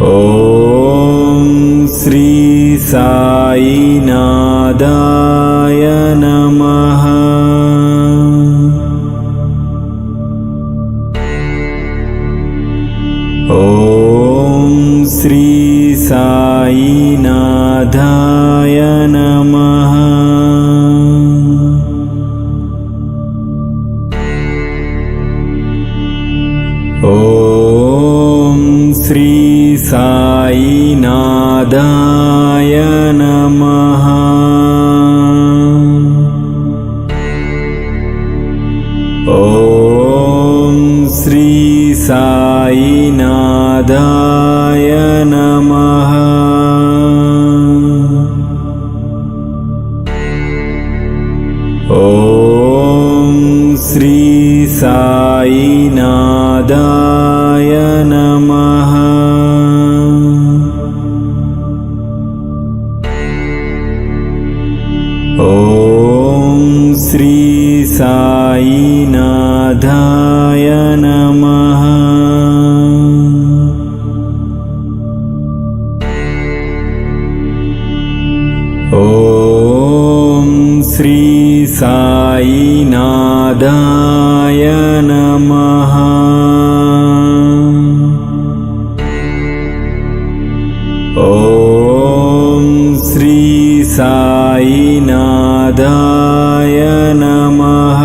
ॐ श्री साईनाथाय नमः। ॐ श्री साईनाथाय नमः। ॐ श्री साईनाथाय नमः। ॐ श्री साईनाथाय नमः। ॐ श्री साईनाथाय नमः। ॐ श्री साईनाथाय नमः। ॐ श्री साईनाथाय नमः। ॐ श्री साईनाथाय नमः।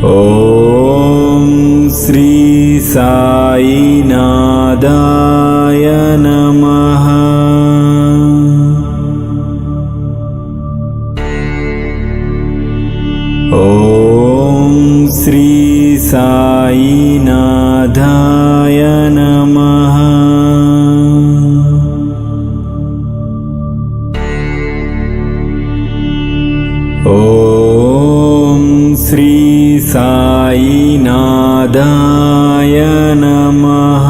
ॐ श्री साईनाथाय नमः। ॐ श्री साईनाथाय नमः। ॐ श्री साईनाथाय नमः।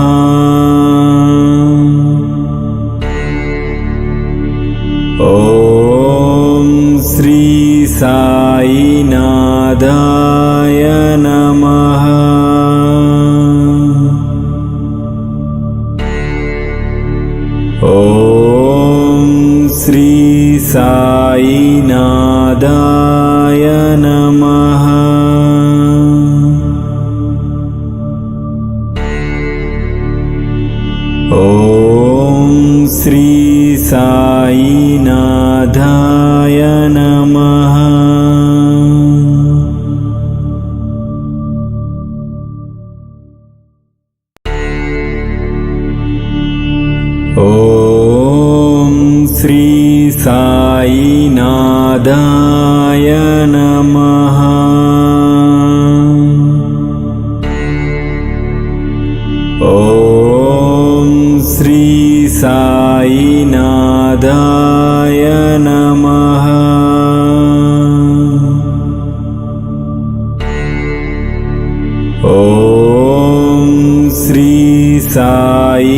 ॐ श्री साईनाथाय नमः। ॐ श्री साईनाथाय नमः। ॐ श्री साईनाथाय नमः। ॐ श्री साईनाथाय नमः। ॐ श्री साईनाथाय नमः। ॐ श्री साईनाथाय